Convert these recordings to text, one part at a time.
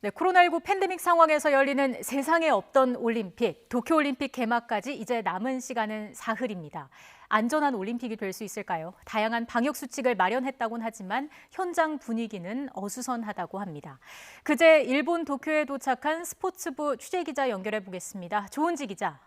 네, 코로나19 팬데믹 상황에서 열리는 세상에 없던 올림픽, 도쿄올림픽 개막까지 이제 남은 시간은 사흘입니다. 안전한 올림픽이 될 수 있을까요? 다양한 방역 수칙을 마련했다곤 하지만 현장 분위기는 어수선하다고 합니다. 그제 일본 도쿄에 도착한 스포츠부 취재기자 연결해 보겠습니다. 조은지 기자.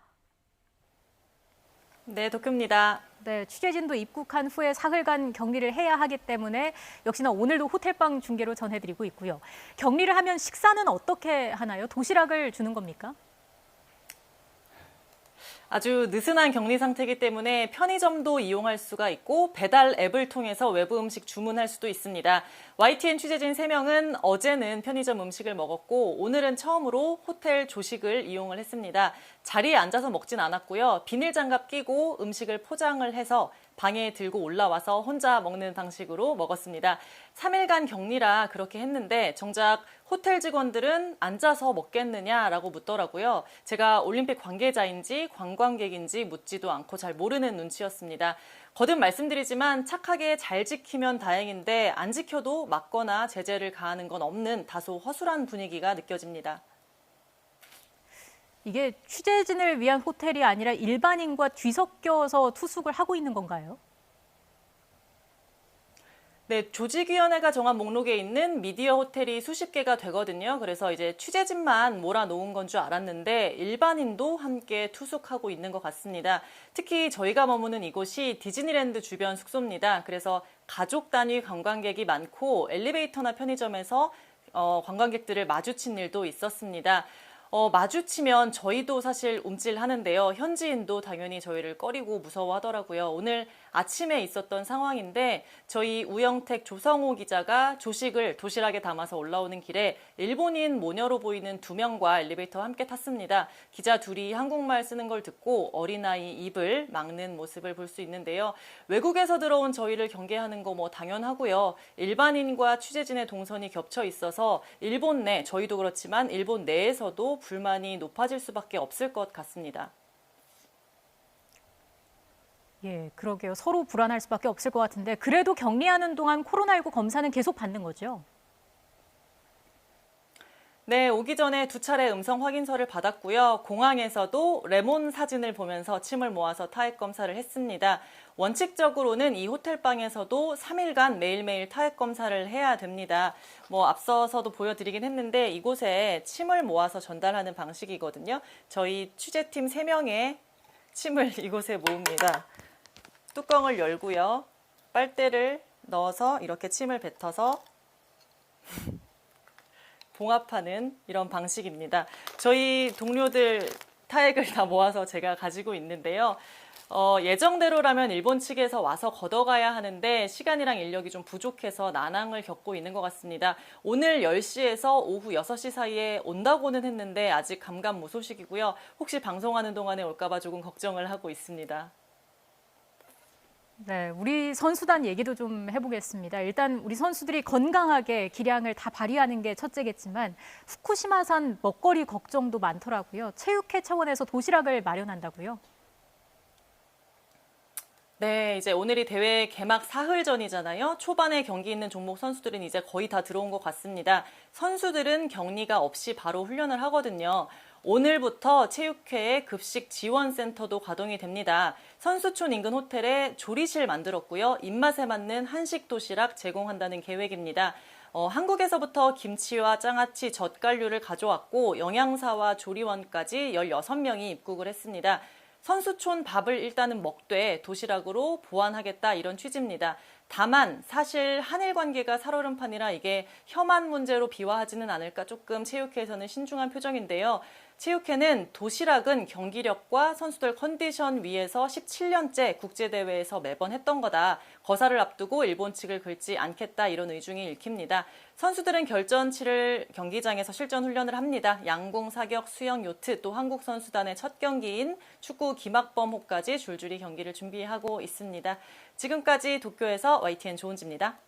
네, 도쿄입니다. 네, 취재진도 입국한 후에 사흘간 격리를 해야 하기 때문에 역시나 오늘도 호텔방 중계로 전해드리고 있고요. 격리를 하면 식사는 어떻게 하나요? 도시락을 주는 겁니까? 아주 느슨한 격리 상태이기 때문에 편의점도 이용할 수가 있고 배달 앱을 통해서 외부 음식 주문할 수도 있습니다. YTN 취재진 3명은 어제는 편의점 음식을 먹었고 오늘은 처음으로 호텔 조식을 이용을 했습니다. 자리에 앉아서 먹진 않았고요. 비닐장갑 끼고 음식을 포장을 해서 방에 들고 올라와서 혼자 먹는 방식으로 먹었습니다. 3일간 격리라 그렇게 했는데 정작 호텔 직원들은 앉아서 먹겠느냐라고 묻더라고요. 제가 올림픽 관계자인지 관광객인지 묻지도 않고 잘 모르는 눈치였습니다. 거듭 말씀드리지만 착하게 잘 지키면 다행인데 안 지켜도 맞거나 제재를 가하는 건 없는 다소 허술한 분위기가 느껴집니다. 이게 취재진을 위한 호텔이 아니라 일반인과 뒤섞여서 투숙을 하고 있는 건가요? 네, 조직위원회가 정한 목록에 있는 미디어 호텔이 수십 개가 되거든요. 그래서 이제 취재진만 몰아놓은 건 줄 알았는데 일반인도 함께 투숙하고 있는 것 같습니다. 특히 저희가 머무는 이곳이 디즈니랜드 주변 숙소입니다. 그래서 가족 단위 관광객이 많고 엘리베이터나 편의점에서 관광객들을 마주친 일도 있었습니다. 마주치면 저희도 사실 움찔하는데요. 현지인도 당연히 저희를 꺼리고 무서워하더라고요. 오늘 아침에 있었던 상황인데 저희 우영택 조성호 기자가 조식을 도시락에 담아서 올라오는 길에 일본인 모녀로 보이는 2명과 엘리베이터와 함께 탔습니다. 기자 둘이 한국말 쓰는 걸 듣고 어린아이 입을 막는 모습을 볼 수 있는데요. 외국에서 들어온 저희를 경계하는 거 뭐 당연하고요. 일반인과 취재진의 동선이 겹쳐 있어서 일본 내, 저희도 그렇지만 일본 내에서도 불만이 높아질 수밖에 없을 것 같습니다. 예, 그러게요. 서로 불안할 수밖에 없을 것 같은데 그래도 격리하는 동안 코로나19 검사는 계속 받는 거죠? 네, 오기 전에 2차례 음성 확인서를 받았고요. 공항에서도 레몬 사진을 보면서 침을 모아서 타액 검사를 했습니다. 원칙적으로는 이 호텔방에서도 3일간 매일매일 타액 검사를 해야 됩니다. 앞서서도 보여드리긴 했는데 이곳에 침을 모아서 전달하는 방식이거든요. 저희 취재팀 3명의 침을 이곳에 모읍니다. 뚜껑을 열고요. 빨대를 넣어서 이렇게 침을 뱉어서 봉합하는 이런 방식입니다. 저희 동료들 타액을 다 모아서 제가 가지고 있는데요. 예정대로라면 일본 측에서 와서 걷어가야 하는데 시간이랑 인력이 좀 부족해서 난항을 겪고 있는 것 같습니다. 오늘 10시에서 오후 6시 사이에 온다고는 했는데 아직 감감무소식이고요. 혹시 방송하는 동안에 올까봐 조금 걱정을 하고 있습니다. 네, 우리 선수단 얘기도 좀 해보겠습니다. 일단 우리 선수들이 건강하게 기량을 다 발휘하는 게 첫째겠지만 후쿠시마산 먹거리 걱정도 많더라고요. 체육회 차원에서 도시락을 마련한다고요? 네, 이제 오늘이 대회 개막 사흘 전이잖아요. 초반에 경기 있는 종목 선수들은 이제 거의 다 들어온 것 같습니다. 선수들은 격리가 없이 바로 훈련을 하거든요. 오늘부터 체육회의 급식 지원센터도 가동이 됩니다. 선수촌 인근 호텔에 조리실 만들었고요. 입맛에 맞는 한식 도시락 제공한다는 계획입니다. 한국에서부터 김치와 장아찌, 젓갈류를 가져왔고 영양사와 조리원까지 16명이 입국을 했습니다. 선수촌 밥을 일단은 먹되 도시락으로 보완하겠다 이런 취지입니다. 다만 사실 한일 관계가 살얼음판이라 이게 혐한 문제로 비화하지는 않을까 조금 체육회에서는 신중한 표정인데요. 체육회는 도시락은 경기력과 선수들 컨디션 위에서 17년째 국제대회에서 매번 했던 거다. 거사를 앞두고 일본 측을 긁지 않겠다 이런 의중이 읽힙니다. 선수들은 결전 치를 경기장에서 실전 훈련을 합니다. 양궁, 사격, 수영, 요트 또 한국 선수단의 첫 경기인 축구 김학범호까지 줄줄이 경기를 준비하고 있습니다. 지금까지 도쿄에서 YTN 조은지입니다.